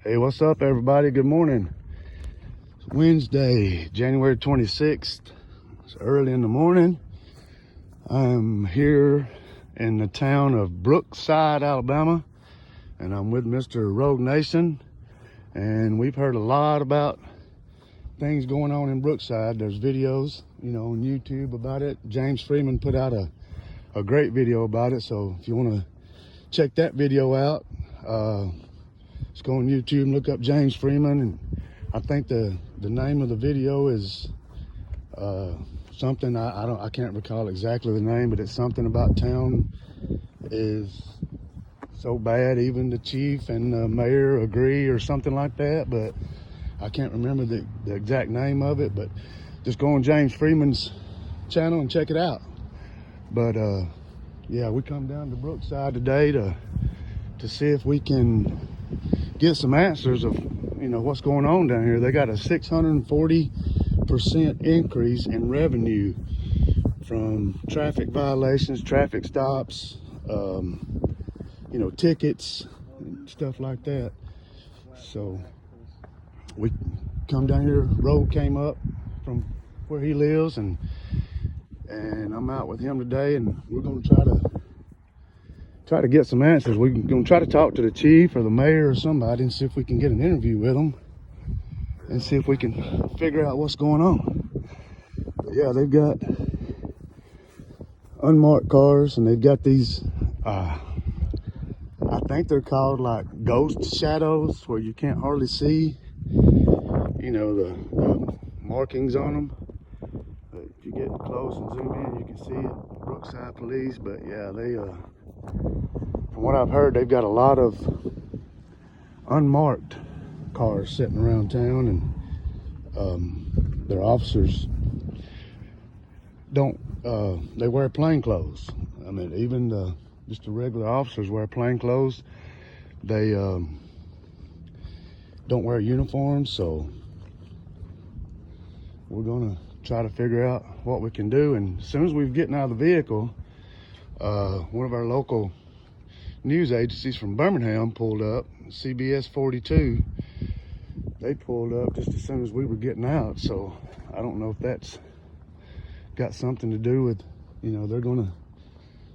Hey, what's up, everybody? Good morning. It's Wednesday, January 26th. It's early in the morning. I'm here in the town of Brookside, Alabama, and I'm with Mr. Rogue Nation. And we've heard a lot about things going on in Brookside. There's videos, on YouTube about it. James Freeman put out a great video about it. So if you want to check that video out, just go on YouTube and look up James Freeman, and I think the name of the video is something I can't recall exactly the name, but it's something about town is so bad even the chief and the mayor agree or something like that, but I can't remember the exact name of it. But just go on James Freeman's channel and check it out. But yeah, we come down to Brookside today to see if we can get some answers of what's going on down here. They got a 640% increase in revenue from traffic violations, traffic stops, tickets and stuff like that. So we come down here. Road came up from where he lives, and I'm out with him today, and we're going to try to get some answers. We're going to try to talk to the chief or the mayor or somebody and see if we can get an interview with them and see if we can figure out what's going on. But yeah, they've got unmarked cars, and they've got these, I think they're called like ghost shadows, where you can't hardly see, the markings on them. But if you get close and zoom in, you can see it. Brookside Police. But yeah, they, from what I've heard, they've got a lot of unmarked cars sitting around town, and their officers don't, they wear plain clothes. I mean, even just the regular officers wear plain clothes. They don't wear uniforms, so we're gonna try to figure out what we can do. And as soon as we're getting out of the vehicle, one of our local news agencies from Birmingham pulled up, CBS 42. They pulled up just as soon as we were getting out. So I don't know if that's got something to do with, they're gonna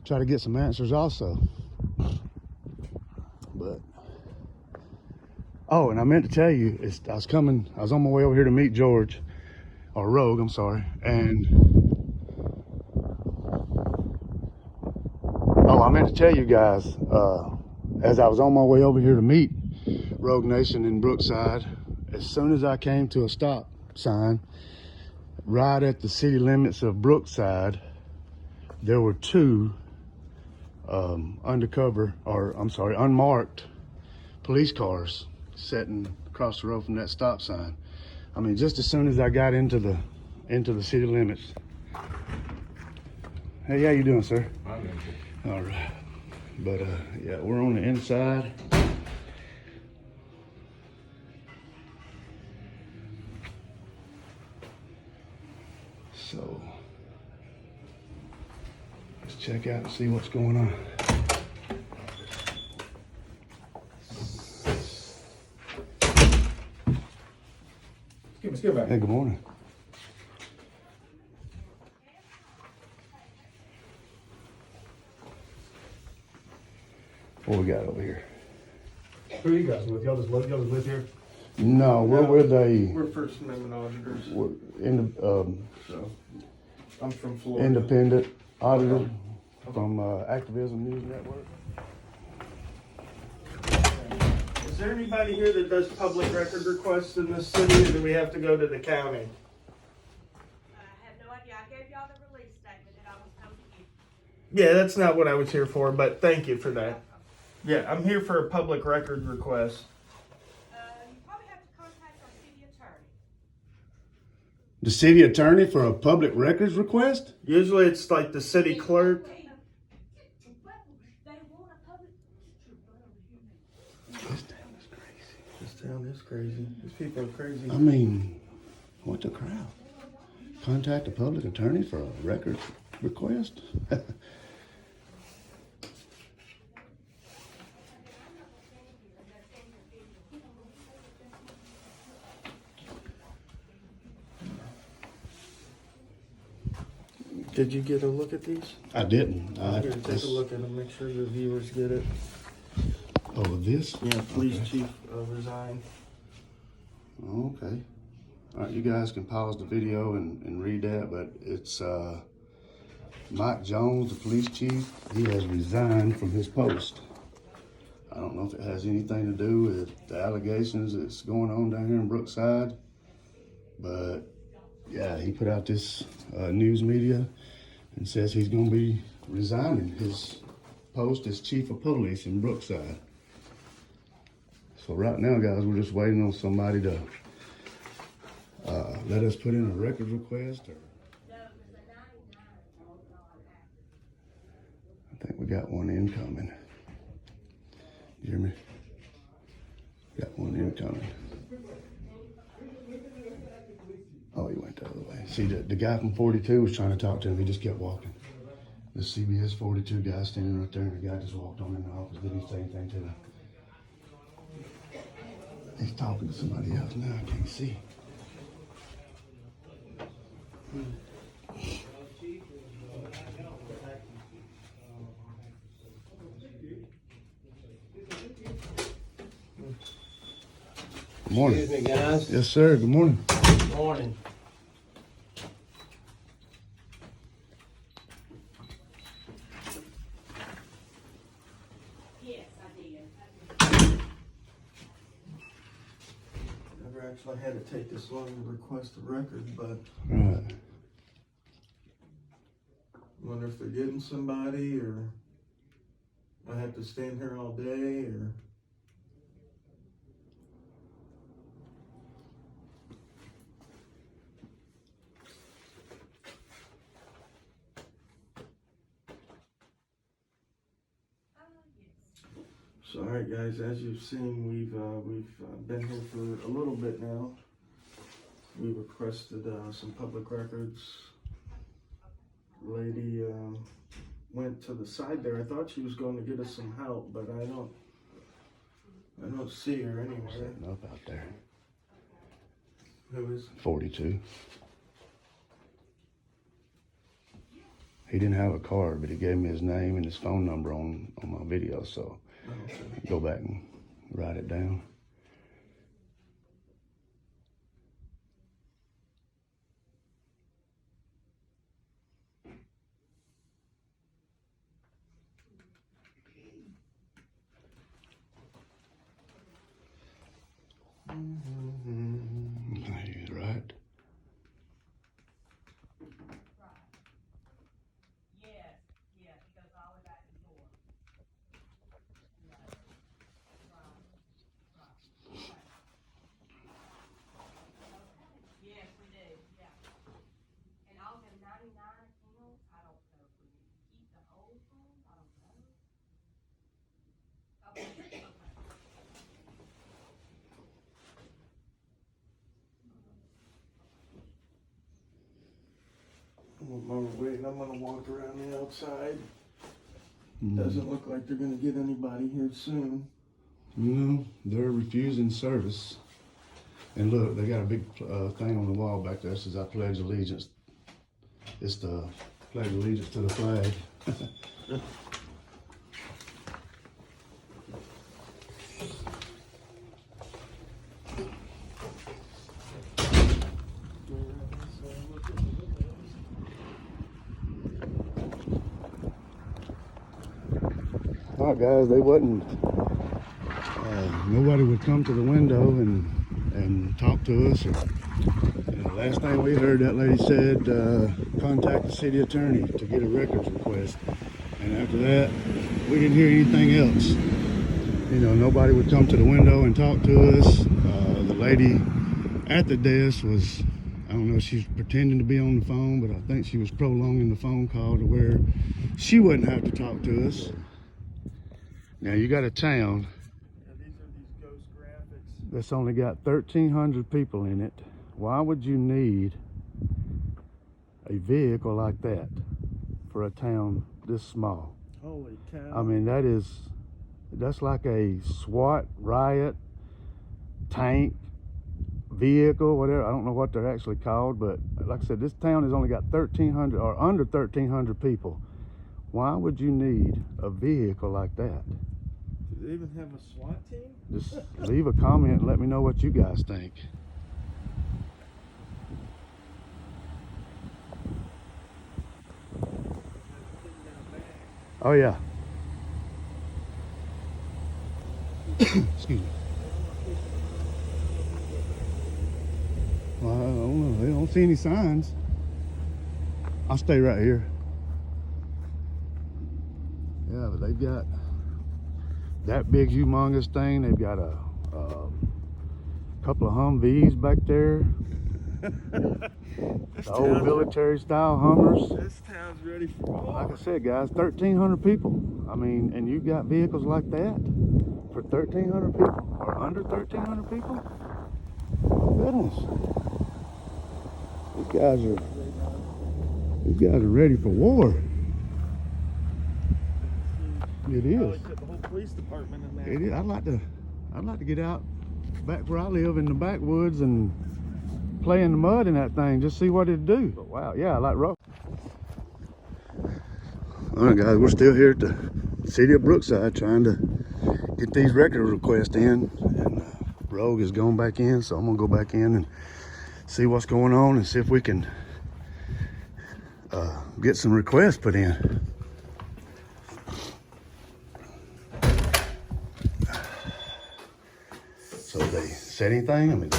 try to get some answers also. But oh, and I meant to tell you, I was on my way over here to meet Rogue, I'm sorry. And I meant to tell you guys, as I was on my way over here to meet Rogue Nation in Brookside, as soon as I came to a stop sign right at the city limits of Brookside, there were two unmarked police cars sitting across the road from that stop sign. I mean, just as soon as I got into the city limits. Hey, how you doing, sir? All right. But yeah, we're on the inside. So let's check out and see what's going on. Let's get back. Hey, good morning. What we got over here? Who are you guys with? Y'all just live here? No, we're with We're First Amendment auditors. we're So I'm from Florida. independent auditor from Activism News Network. Is there anybody here that does public record requests in this city, or do we have to go to the county? I have no idea. I gave y'all the release statement that I was told to give. Yeah, that's not what I was here for, but thank you for that. Yeah, I'm here for a public record request. You probably have to contact our city attorney. The city attorney for a public records request? Usually it's like the city clerk. They want a public. This town is crazy. This town is crazy. These people are crazy. I mean, what the crap? Contact a public attorney for a records request? Did you get a look at these? I didn't. Here, take a look at them. Make sure the viewers get it. Oh, this? Yeah, police Okay. chief resigned. Okay. All right, you guys can pause the video and read that, but it's Mike Jones, the police chief. He has resigned from his post. I don't know if it has anything to do with the allegations that's going on down here in Brookside, but yeah, he put out this news media and says he's going to be resigning his post as chief of police in Brookside. So right now, guys, we're just waiting on somebody to let us put in a records request. I think we got one incoming. You hear me? Got one incoming. Oh, he went the other way. See, the guy from 42 was trying to talk to him. He just kept walking. The CBS 42 guy standing right there, and the guy just walked on in the office. Didn't say anything to him. He's talking to somebody else now. I can't see. Good morning. Excuse me, guys. Yes, sir. Good morning. Good morning. Yes, I did. Never actually had to take this long to request a record, but Right. I wonder if they're getting somebody, or I have to stand here all day, or. So, all right, guys, as you've seen, we've been here for a little bit now. We requested some public records. Lady went to the side there. I thought she was going to get us some help, but I don't see her anywhere. Setting up out there. Who is? 42. He didn't have a card, but he gave me his name and his phone number on my video, so Oh, okay. go back and write it down. He's right. Yes, yeah, he goes all the way back to the door. Yes, we do, yeah. And all the 99 accounts, I don't know if we need to keep the old ones, I don't know. Okay, okay. While we're waiting, I'm gonna walk around the outside. Doesn't look like they're gonna get anybody here soon. No, they're refusing service. And look, they got a big thing on the wall back there that says I pledge allegiance. It's the pledge allegiance to the flag. All right, guys, they wasn't. Nobody would come to the window and talk to us. And the last thing we heard, that lady said, contact the city attorney to get a records request. And after that, we didn't hear anything else. You know, nobody would come to the window and talk to us. The lady at the desk was, I don't know if she was pretending to be on the phone, but I think she was prolonging the phone call to where she wouldn't have to talk to us. Now you got a town Yeah, these are these ghost graphics. that's only got 1,300 people in it. Why would you need a vehicle like that for a town this small? Holy cow. I mean, that's like a SWAT riot tank vehicle, whatever. I don't know what they're actually called, but like I said, this town has only got 1,300 or under 1,300 people. Why would you need a vehicle like that? Do they even have a SWAT team? Just leave a comment and let me know what you guys think. Oh yeah. Excuse me. Well, I don't know. They don't see any signs. I'll stay right here. Yeah, but they've got that big humongous thing. They've got a couple of Humvees back there. The old military style Hummers. This town's ready for war. Like I said, guys, 1,300 people. I mean, and you've got vehicles like that for 1,300 people or under 1,300 people? Oh, goodness. These guys are ready for war. It is. Probably put the whole police department in there. It is. I'd like to get out back where I live in the backwoods and play in the mud in that thing, just see what it'd do. But wow, yeah, I like rough. All right, guys, we're still here at the city of Brookside trying to get these record requests in, and Rogue is going back in, so I'm gonna go back in and see what's going on and see if we can get some requests put in. So they said anything? I mean,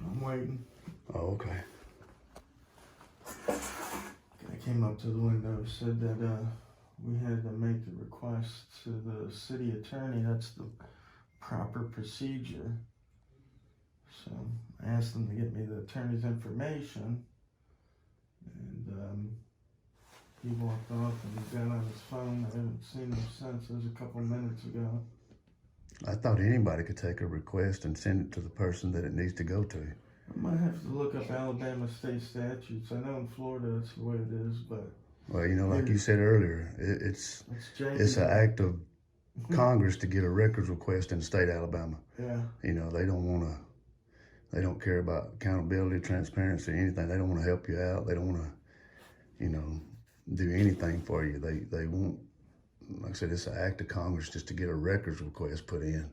I'm waiting. oh, okay. I came up to the window, said that we had to make the request to the city attorney. That's the proper procedure. So I asked them to get me the attorney's information, and he walked off and he got on his phone. I haven't seen him since. It was a couple minutes ago. I thought anybody could take a request and send it to the person that it needs to go to. I might have to look up Alabama state statutes. I know in Florida that's the way it is, but Well, you know, like you said earlier, it's janky. an act of Congress to get a records request in the state of Alabama. Yeah. You know, they don't care about accountability, transparency, anything. They don't want to help you out. They don't want to, you know, do anything for you. They won't. Like I said, it's an act of Congress just to get a records request put in.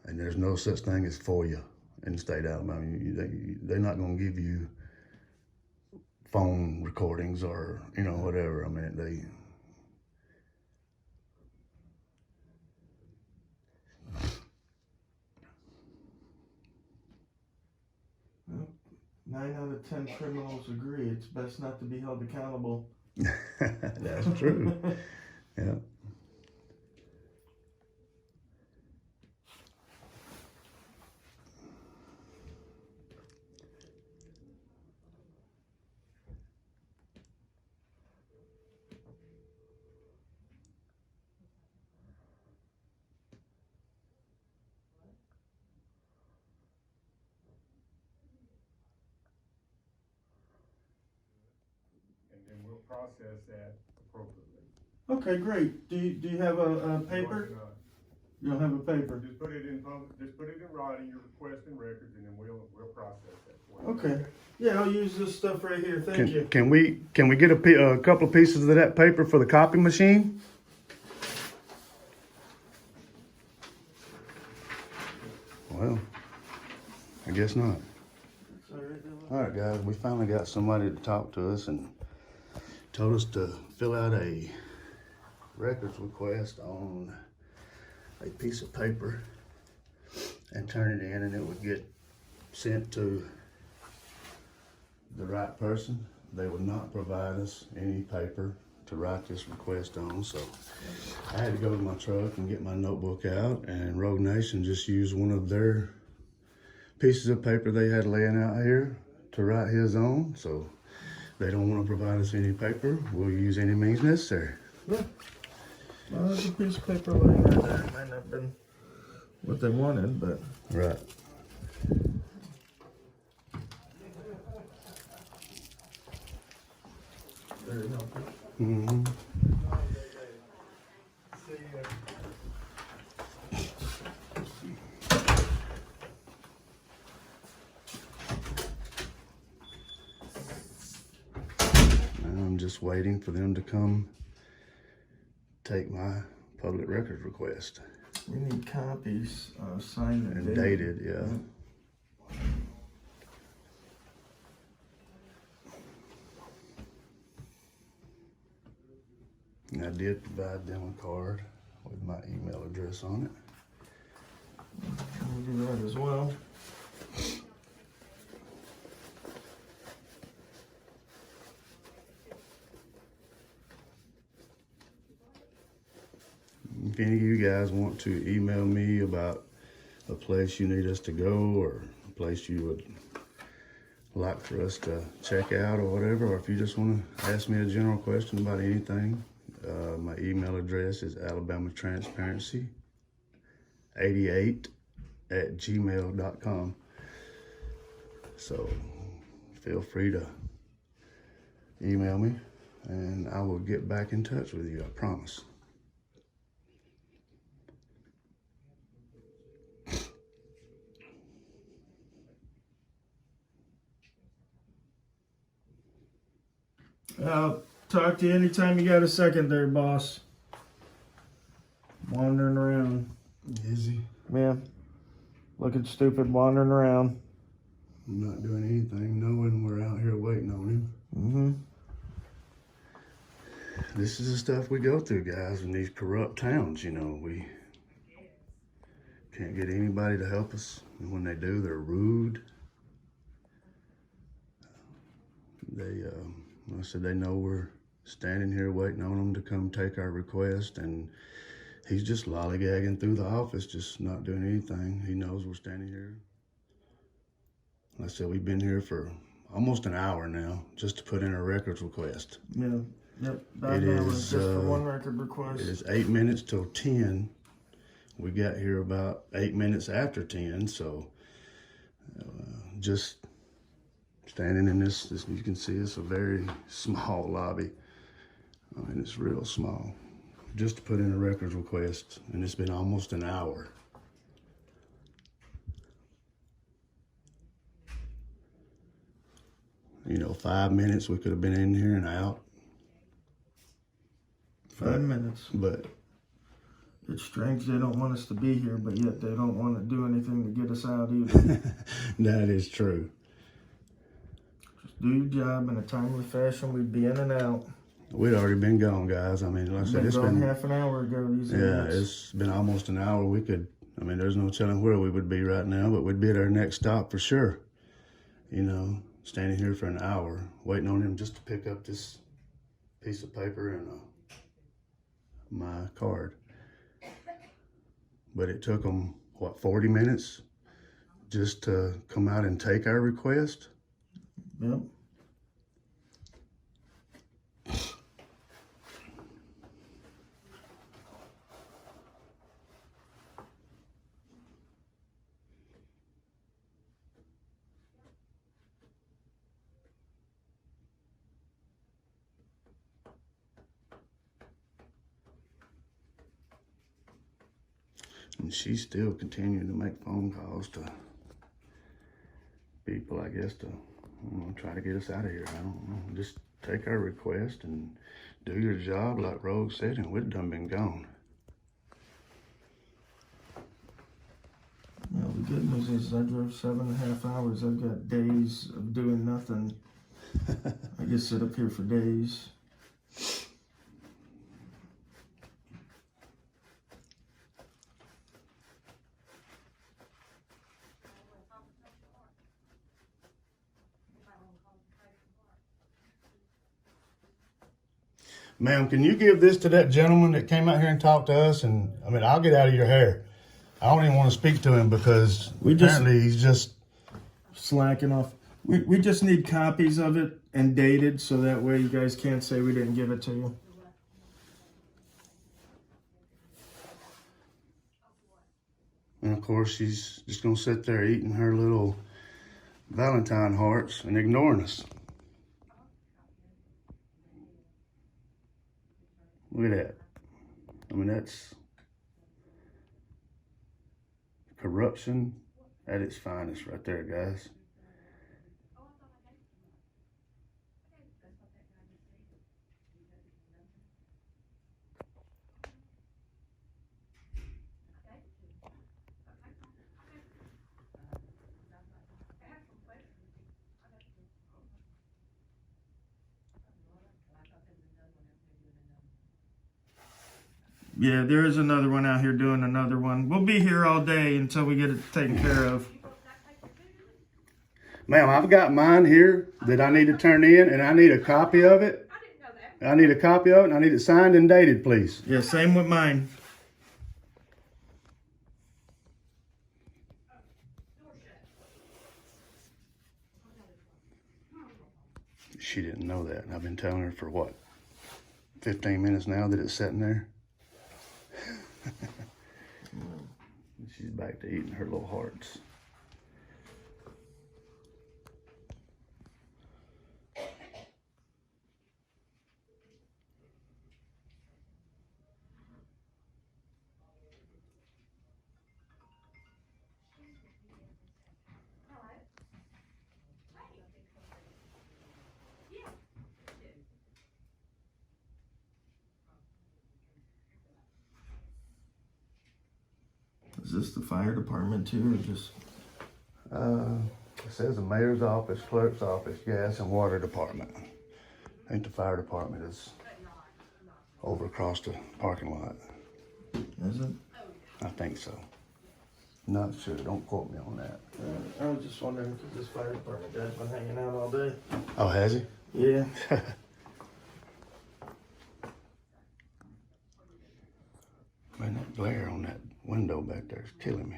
And there's no such thing as FOIA in the state of Alabama. They're not going to give you phone recordings or, you know, whatever. I mean, they... Well, 9 out of 10 criminals agree it's best not to be held accountable. That's true. Yeah. And we'll process that appropriately. Okay, great. Do you have a paper? Working on it. You don't have a paper? Just put it in writing, your request and records, and then we'll process that for you. Okay. Yeah, I'll use this stuff right here. Thank you. Can we get a couple of pieces of that paper for the copy machine? Well, I guess not. All right, guys, we finally got somebody to talk to us and told us to fill out a records request on a piece of paper and turn it in, and it would get sent to the right person. They would not provide us any paper to write this request on, so I had to go to my truck and get my notebook out, and Rogue Nation just used one of their pieces of paper they had laying out here to write his on, so they don't want to provide us any paper. We'll use any means necessary. Yeah. Well, there's a piece of paper laying right there. It might not have been what they wanted, but. Right. Very helpful. Mm-hmm. just waiting for them to come take my public records request. We need copies, signed And dated, yeah. And I did provide them a card with my email address on it. We'll do that as well. If any of you guys want to email me about a place you need us to go or a place you would like for us to check out or whatever, or if you just want to ask me a general question about anything, my email address is alabamatransparency88@gmail.com. So feel free to email me and I will get back in touch with you, I promise. I'll talk to you anytime you got a second there, boss. Wandering around. Busy. Yeah. Looking stupid wandering around. I'm not doing anything, knowing we're out here waiting on him. Mm-hmm. This is the stuff we go through, guys, in these corrupt towns. You know, we can't get anybody to help us. And when they do, they're rude. They, like I said, they know we're standing here waiting on them to come take our request, and he's just lollygagging through the office, just not doing anything. He knows we're standing here. Like I said, we've been here for almost an hour now just to put in a records request. Yeah. Yep. About It an hour is, just for one record request. It is 8 minutes till 10. We got here about 8 minutes after 10, so just standing in this, you can see it's a very small lobby. I mean, it's real small. Just to put in a records request, and it's been almost an hour. You know, 5 minutes, we could have been in here and out. 5 minutes. But It's strange they don't want us to be here, but yet they don't want to do anything to get us out either. that is true. Just do your job in a timely fashion. We'd be in and out. We'd already been gone, guys. I mean, like I said, it's gone been half an hour ago. These yeah, idiots. it's been almost an hour. We could, I mean, there's no telling where we would be right now, but we'd be at our next stop for sure. You know, standing here for an hour, waiting on him just to pick up this piece of paper and my card. But it took them, what, 40 minutes just to come out and take our request? Yep. And she's still continuing to make phone calls to people, I guess, to try to get us out of here. I don't know. Just take our request and do your job like Rogue said, and we'd done been gone. Well, the good news is I drove 7.5 hours. I've got days of doing nothing. I just sit up here for days. Ma'am, can you give this to that gentleman that came out here and talked to us? And I mean, I'll get out of your hair. I don't even want to speak to him because apparently he's just Slacking off. We just need copies of it and dated so that way you guys can't say we didn't give it to you. And of course, she's just gonna sit there eating her little Valentine hearts and ignoring us. Look at that. I mean, that's corruption at its finest right there, guys. Yeah, there is another one out here doing another one. We'll be here all day until we get it taken care of. Ma'am, I've got mine here that I need to turn in, and I need a copy of it. I didn't know that. I need a copy of it, and I need it signed and dated, please. Yeah, same with mine. She didn't know that. And I've been telling her for what, 15 minutes now that it's sitting there. She's back to eating her little hearts. Is this the fire department too, or just? It says the mayor's office, clerk's office, gas and water department. I think the fire department is over across the parking lot. Is it? I think so. Not sure. Don't quote me on that. I was just wondering because this fire department guy's been hanging out all day. Oh, has he? Yeah. Man, that glare on that window back there is killing me.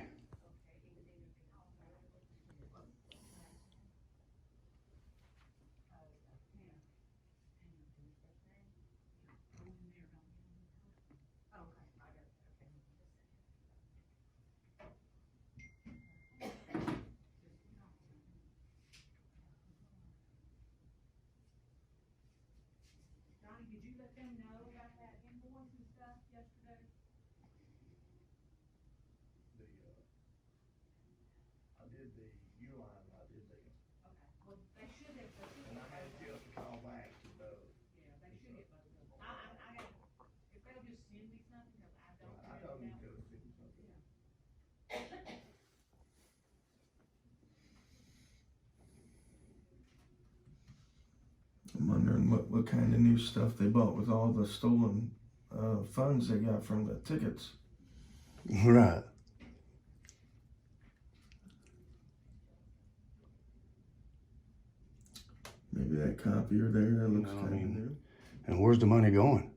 Donnie, did you let them know about that invoice and stuff yesterday? I did the U-line, I did the, Okay, well, they should have, and I had just called back to those. yeah, they should have both of them. I got, if they'll just send me something, cause I don't. I have told it him now. to send something. I'm wondering what kind of new stuff they bought with all the stolen funds they got from the tickets. Right. Maybe that copier there looks No, I kind of mean- new. And where's the money going?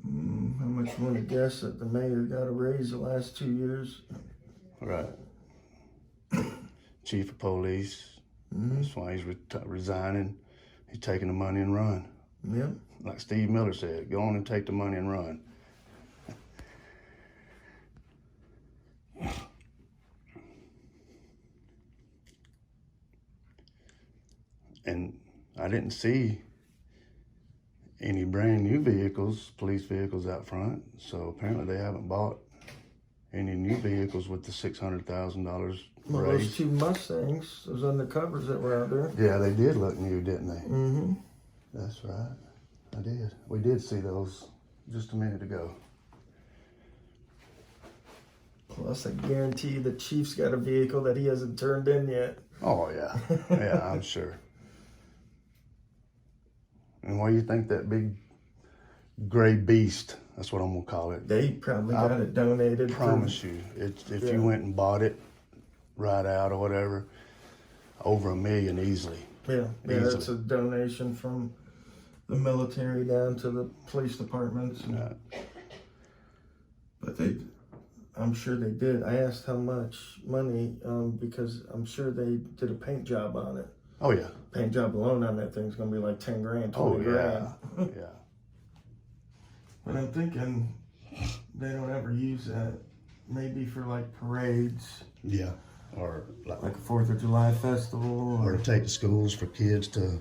How much you want to guess that the mayor got a raise the last 2 years? Right. Chief of police. That's why he's resigning. He's taking the money and run. Yep. Like Steve Miller said, go on and take the money and run. And I didn't see any brand new vehicles, police vehicles out front. So apparently they haven't bought any new vehicles with the $600,000 Well, raise. those 2 Mustangs, those undercovers that were out there. Yeah, they did look new, didn't they? Mm-hmm. That's right. I did. We did see those just a minute ago. Plus, I guarantee the chief's got a vehicle that he hasn't turned in yet. Oh, yeah. Yeah, I'm sure. And what do you think that big gray beast, that's what I'm going to call it. They probably got it donated. Promise you, if Yeah. you went and bought it right out or whatever, over $1 million easily. Yeah, Easily. it's a donation from the military down to the police departments. Right. But I'm sure they did. I asked how much money, because I'm sure they did a paint job on it. Oh, yeah. Paint job alone on that thing's gonna be like 10 grand, 20 Oh, grand. yeah. Yeah. But I'm thinking they don't ever use that. Maybe for like parades, Yeah. Or like a 4th of July festival. or to take the schools for kids to,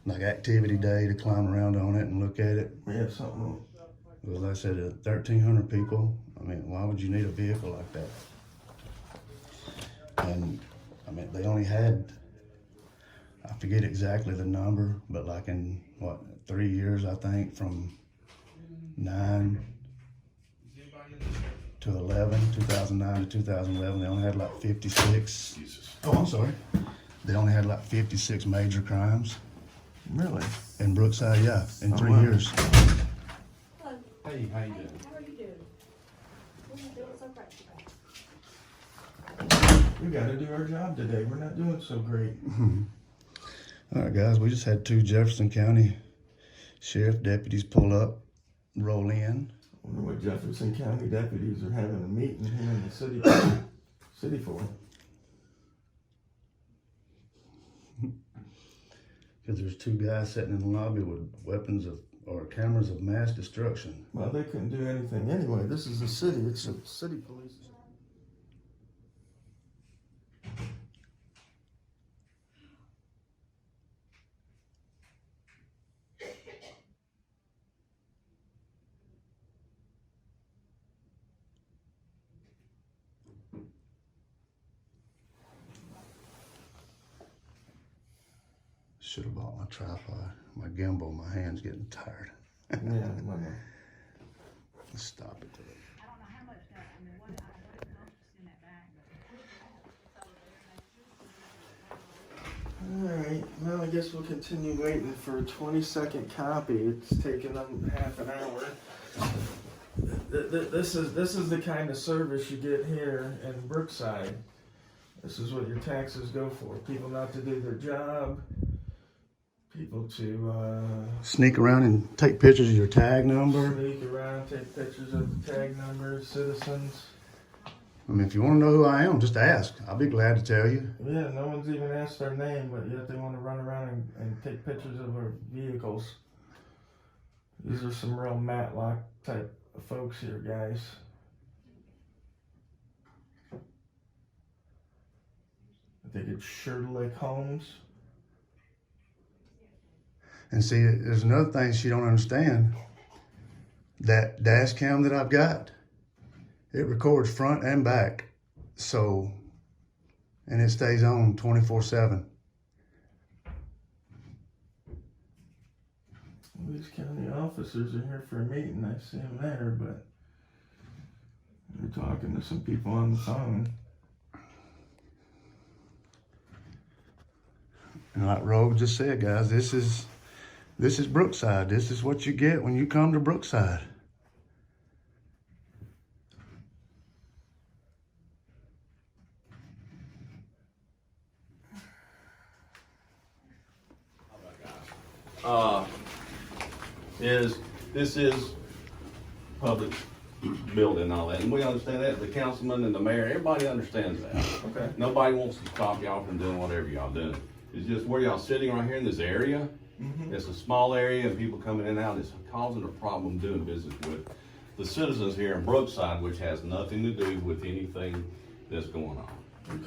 like activity day, to climb around on it and look at it. Yeah, something. Well, like I said, 1,300 people. I mean, why would you need a vehicle like that? And I mean, they only had, I forget exactly the number, but like in what, 3 years, I think, from 9 to 11, 2009 to 2011, they only had like 56. Oh, I'm sorry. They only had like 56 major crimes Really? in Brookside, yeah, in Oh, 3 wow. years. Hey, how you doing? How are you doing? What are you doing so great today? We gotta do our job today. We're not doing so great. All right, guys, we just had 2 Jefferson County Sheriff deputies pull up, roll in. I wonder what Jefferson County deputies are having a meeting here in the city for. Because there's 2 guys sitting in the lobby with weapons or cameras of mass destruction. Well, they couldn't do anything anyway. This is a city. It's a city police. Should have bought my tripod, my gimbal. My hand's getting tired. Yeah, well, Let's stop it. I don't know how much that, I mean, what it costs in that bag, but. Alright, well, I guess we'll continue waiting for a 20-second copy. It's taking them half an hour. This is the kind of service you get here in Brookside. This is what your taxes go for. People not to do their job. People to Sneak around and take pictures of your tag number. sneak around, take pictures of the tag numbers, citizens. I mean, if you want to know who I am, just ask. I'll be glad to tell you. Yeah, no one's even asked their name, but yet they want to run around and take pictures of our vehicles. These are some real Matlock type of folks here, guys. I think it's Shirley Holmes. And see, there's another thing she don't understand. That dash cam that I've got, it records front and back. So, and it stays on 24/7. These county officers are here for a meeting. I see them there, but they're talking to some people on the phone. And like Rogue just said, guys, this is Brookside. This is what you get when you come to Brookside. This is public building and all that, and we understand that, the councilman and the mayor, everybody understands that. Okay. Nobody wants to stop y'all from doing whatever y'all doing. It's just where y'all sitting right here in this area. It's a small area and people coming in and out, it's causing a problem doing business with the citizens here in Brookside, which has nothing to do with anything that's going on.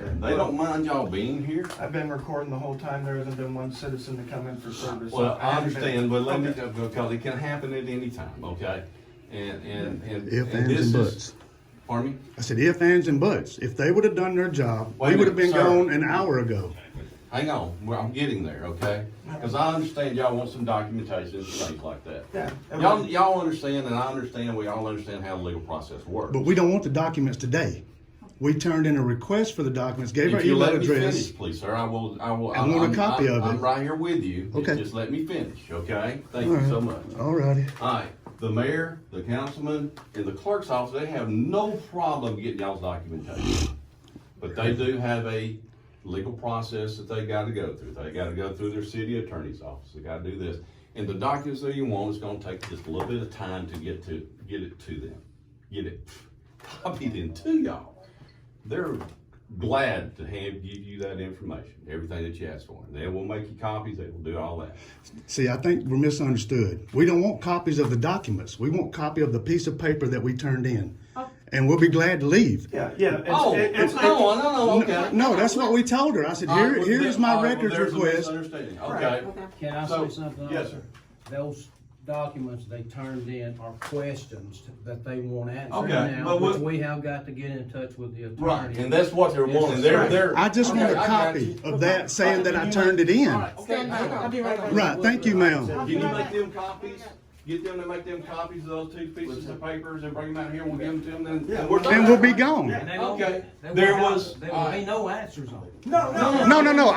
Okay. They don't mind y'all being here. I've been recording the whole time. There hasn't been one citizen to come in for service. Well, I haven't been- understand, but let me, Okay. because it can happen at any time, okay? And If, and ands, this and is, buts. pardon me? I said if, ands, and buts. If they would have done their job, Wait we a would have been minute, sir. gone an hour ago. Hang on, well, I'm getting there, okay? Because I understand y'all want some documentation and things like that. Yeah. Y'all understand, and I understand, we all understand how the legal process works. But we don't want the documents today. We turned in a request for the documents, gave our If you email let me address. finish, please, sir, I will. I want a copy of it. I'm right here with you. Okay. Just let me finish, okay? Thank you so much. Alrighty. All right, the mayor, the councilman, and the clerk's office, they have no problem getting y'all's documentation. But they do have a legal process that they gotta go through. They gotta go through their city attorney's office. They gotta do this. And the documents that you want is gonna take just a little bit of time to get it to them. Get it copied into y'all. They're glad to give you that information, everything that you ask for. They will make you copies, they will do all that. See, I think we're misunderstood. We don't want copies of the documents. We want copy of the piece of paper that we turned in. And we'll be glad to leave. Yeah. No, okay. No, that's what we told her. I said, here's my records There's a request. misunderstanding. Okay. Can I So, say something, yes, officer? Those documents they turned in are questions that they want answered Okay, now, but which what- we have got to get in touch with the attorney. Right, and that's what they're Yes, wanting. sir. They're. I just want Okay, a I got copy you. of that saying that I Can you turned make- it in. All right, okay, hang on. I'll be right back. Right, thank you, ma'am. Can you make them copies? Get them to make them copies of those 2 pieces of papers and bring them out here and we'll give them to them, then we're done. And we'll be gone. And they won't- Okay, there there will was- There will be no answers on it. No,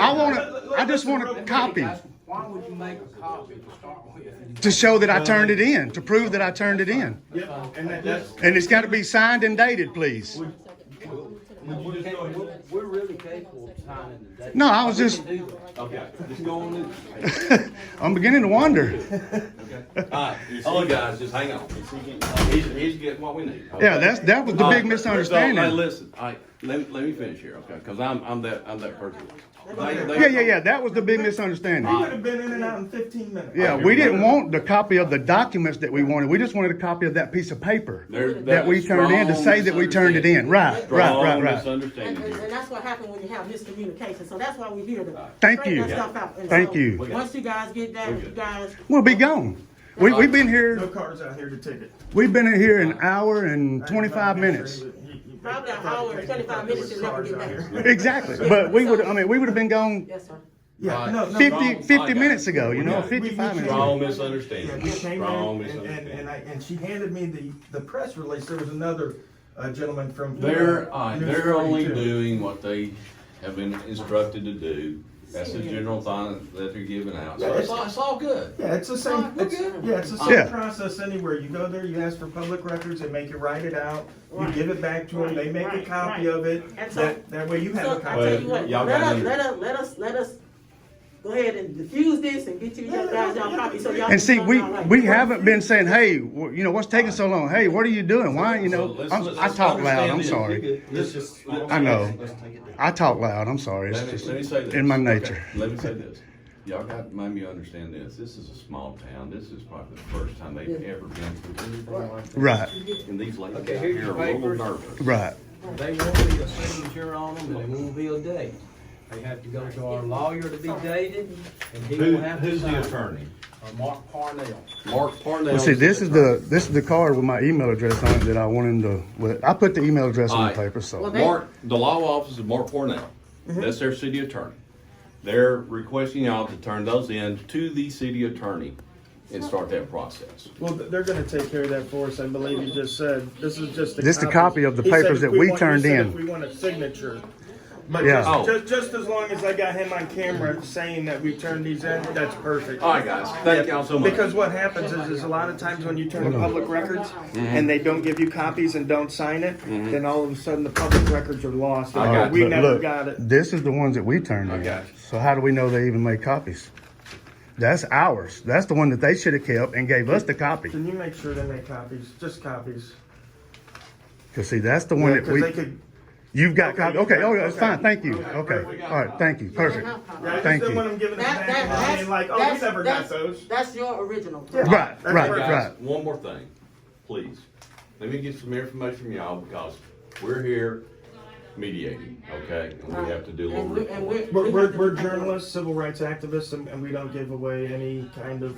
I just want a copy. Why would you make a copy to start with? To show that I turned it in, to prove that I turned it in. Yeah, and that's, And it's got to be signed and dated, please. We're really capable of signing the date. No, I was just, We can do that. Okay, just go on in. I'm beginning to wonder. Alright, you guys, just hang on. He's getting what we need. okay? Yeah, that was the All big right, Hey, misunderstanding. listen, let me finish here, okay, cause I'm that person. Yeah, that was the big misunderstanding. we would have been in and out in 15 minutes. Yeah, we didn't want the copy of the documents that we wanted. We just wanted a copy of that piece of paper that we turned in to say that we turned it in. Right. Strong And misunderstanding here. that's what happened when you have miscommunication, so that's why we're here to Thank straighten you. that stuff out. And Thank so, you. Once you guys get that, you guys, We'll be gone. We've been No here, cars out here to ticket. we've been in here an hour and 25 minutes. probably an hour and 25 minutes to never get back. Exactly. But we would have been gone Yes, sir. Yeah, no, 50 minutes ago, you know, 55 minutes ago. Strong Yeah, misunderstanding. we came Strong in misunderstanding. and she handed me the press release. There was another gentleman from. They're News they're only 42. doing what they have been instructed to do. That's the general thought that they're giving out. So it's all good. Yeah, it's the same. Alright, we're It's, good. yeah, it's the same Yeah. process anywhere. You go there, you ask for public records, they make you write it out. You Right. give it back to them. They make a Right, copy right. of it. And so- That way you have So a I copy. tell you what, Y'all let got us go ahead and diffuse this and get you guys y'all copy so y'all. And see, can we y'all right. we haven't been saying, hey, you know, what's taking so long? Hey, what are you doing? Why, you know? I talk loud. I'm sorry. I know. I talk loud. I'm sorry. It's Let me just say this. in my Okay, nature. let me say this. Y'all got, made me understand this. This is a small town. This is probably the first time they've ever been through anything like this. Right, And these ladies out Okay, here's here your are a little papers. nervous. right. They won't be a signature on them, and they won't be a date. They have to go to our lawyer to be dated, and he will have to Who's sign. the attorney? Mark Parnell. Mark Parnell. Well, see, this is the card with my email address on it that I want him to. Well, I put the email address on the Alright. paper, so. Well, Mark, the law office is Mark Parnell. Mm-hmm. That's their city attorney. They're requesting y'all to turn those in to the city attorney and start that process. Well, they're gonna take care of that for us. I believe you just said. This is just a This is the copy of the He said papers if that we want- turned he said in. If we want a signature. But Yeah. just as long as I got him on camera saying that we turned these in, that's perfect. All right, guys. Thank y'all so much. Because what happens is a lot of times when you turn in public records and they don't give you copies and don't sign it, then all of a sudden the public records are lost. I got We Look, never look, got it. This is the ones that we turned in. got you. So how do we know they even made copies? That's ours. That's the one that they should have kept and gave us the copy. Can you make sure they make copies? Just copies. Cause see, that's the one that Because we. they could. You've got Okay, copy. you've Okay. got- Oh, that's okay. fine. Thank you. Okay, Okay. perfect. All right. Thank you. Perfect. Yeah, I just Thank didn't you. want them giving us That- back and being like, oh, we that's- never got that's- those. That's your original. Right. That's Right. right. Guys, Right. one more thing, please. Let me get some information from y'all because we're here mediating, okay? And we have to do a little report. We're journalists, civil rights activists, and we don't give away any kind of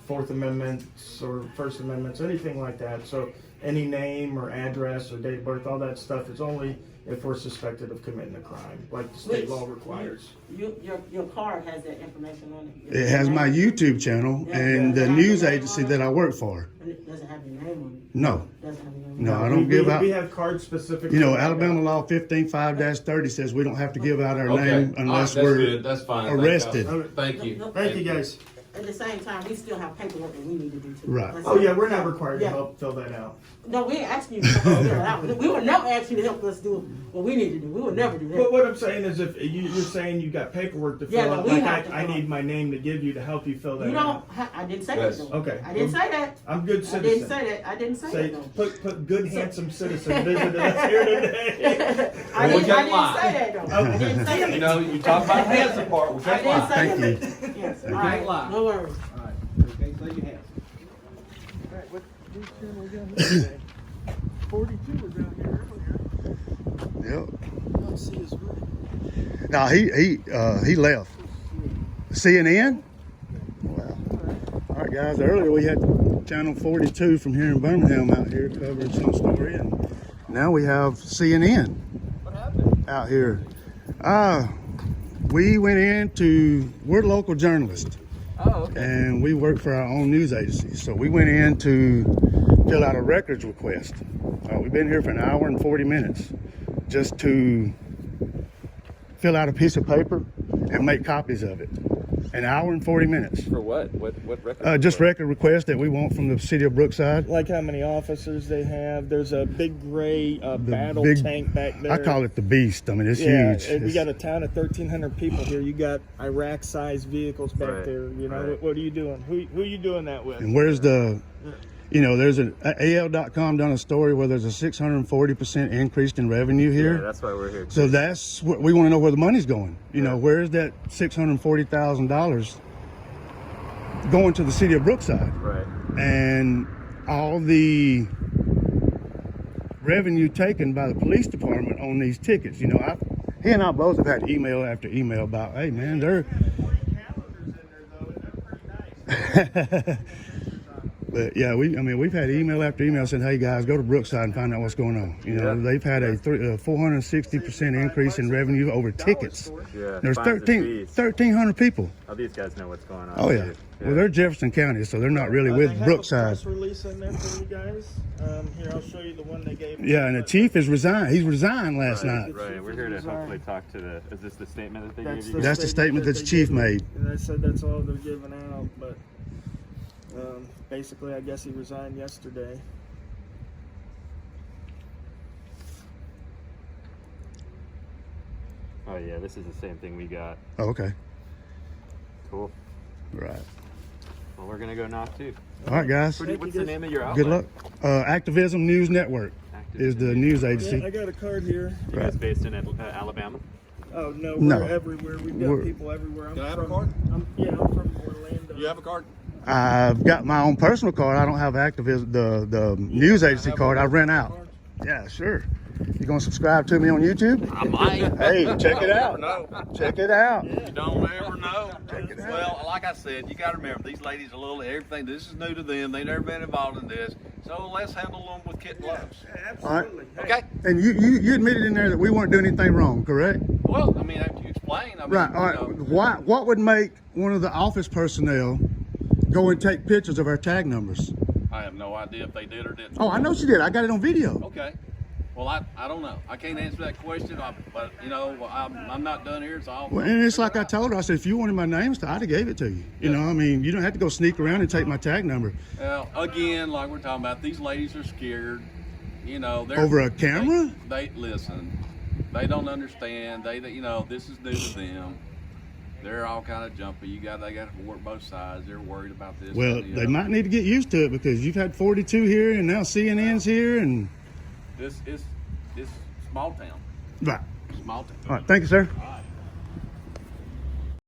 Fourth Amendments or First Amendments, anything like that. So any name or address or date of birth, all that stuff is only if we're suspected of committing a crime, like the state law requires. Your card has that information on it. It has my YouTube channel and the news agency that I work for. And it doesn't have your name on No. it. Doesn't have your name. No, I We- don't give we- out. We have cards specific. You know, Alabama law 15.5-30 says we don't have to give out our Okay. name All unless right, that's we're good. That's fine. Thank arrested. y'all. Thank you. Thank you, guys. At the same time, we still have paperwork that we need to do too. Right. That's Oh, it. yeah, we're not required to Yeah. help fill that out. No, we ain't asking you to help us fill it out. We would never ask you to help us do what we need to do. We would never do But that. what I'm saying is if you're saying you got paperwork to Yeah, fill but out, we like have to I fill need out. my name to give you to help you fill that You don't, out. I didn't say Yes. that though. Okay. I didn't say that. I'm good I didn't citizen. say that. I didn't say Say, that though. put good handsome citizen visited us here today. I we didn't can't lie. say that though. I didn't say that. You know, you talk about the handsome part, we I can't didn't lie. say Thank that. you. Yes, all can't right, lie. no worries. All right, you can't say you have. 42 was down here earlier. Yep. No, he left. CNN? Wow. All right, guys. Earlier we had Channel 42 from here in Birmingham out here covering some story, and now we have CNN out here. We went we're local journalists. Oh, okay. And we work for our own news agency. So we went in to fill out a records request. We've been here for an hour and 40 minutes just to fill out a piece of paper and make copies of it. An hour and 40 minutes. For what? What record? Just record requests that we want from the city of Brookside. Like how many officers they have. There's a big gray battle big- tank back there. I call it the Beast. I mean, it's yeah, huge. and we It's- got a town of 1,300 people here. You got Iraq-sized vehicles back Right, there. You know, right. what are you doing? Who are you doing that with? And where's the, you know, there's an AL.com done a story where there's a 640% increase in revenue here. Yeah, that's why we're here. So that's what we want to know, where the money's going. You know, Yeah. where's that $640,000 going to the city of Brookside? Right. And all the revenue taken by the police department on these tickets. You know, he and I both have had email after email about, hey man, they're. But yeah, we've had email after email saying, hey guys, go to Brookside and find out what's going on. You know, Yeah. they've had a 460% increase in revenue over tickets. Yeah. There's fines and fees. 1,300 people. Oh, these guys know what's going on. Oh yeah. too. Well, they're Jefferson County, so they're not really They with have Brookside. a press release in there for you guys. Here, I'll show you the one they gave me. Yeah, and the chief is resigned. He's resigned last night. Right. We're here to hopefully talk to the. Is this the statement that they That's gave you? That's the statement that the they chief gave me. made. And I said that's all they're giving out, but basically, I guess he resigned yesterday. Oh yeah, this is the same thing we got. Oh, okay. Cool. Right. Well, we're gonna go knock too. All right, guys. What's the name of your outlet? Good luck. Activism News Network is the news agency. I got a card here. You guys based in Alabama? Oh no, No. we're everywhere. We've got We're- people everywhere. Can I have a card? I'm from Orlando. You have a card? I've got my own personal card. I don't have activism, the news agency card. I rent out. Yeah, sure. You gonna subscribe to me on YouTube? I might. Hey, check it out. Check it out. You don't ever know. Well, like I said, you got to remember, these ladies are little, everything, this is new to them. They've never been involved in this. So let's handle them with kid gloves. Absolutely. Okay? And you admitted in there that we weren't doing anything wrong, correct? Well, I mean, after you explain, I mean, Right. All right. What would make one of the office personnel go and take pictures of our tag numbers? I have no idea if they did or didn't. Oh, I know she did. I got it on video. Okay. Well, I don't know. I can't answer that question, but, you know, I'm not done here, so I'll... Well, and it's like I told her. I said, if you wanted my names, I'd have gave it to you. You know, I mean, you don't have to go sneak around and take my tag number. Well, again, like we're talking about, these ladies are scared. You know, they're... Over a camera? They listen. They don't understand. They you know, this is new to them. They're all kind of jumpy. They got to work both sides. They're worried about this. Well, and the they other. might need to get used to it because you've had 42 here and now CNN's here and... This is small town. Right. Small town. All right. Thank you, sir. All right.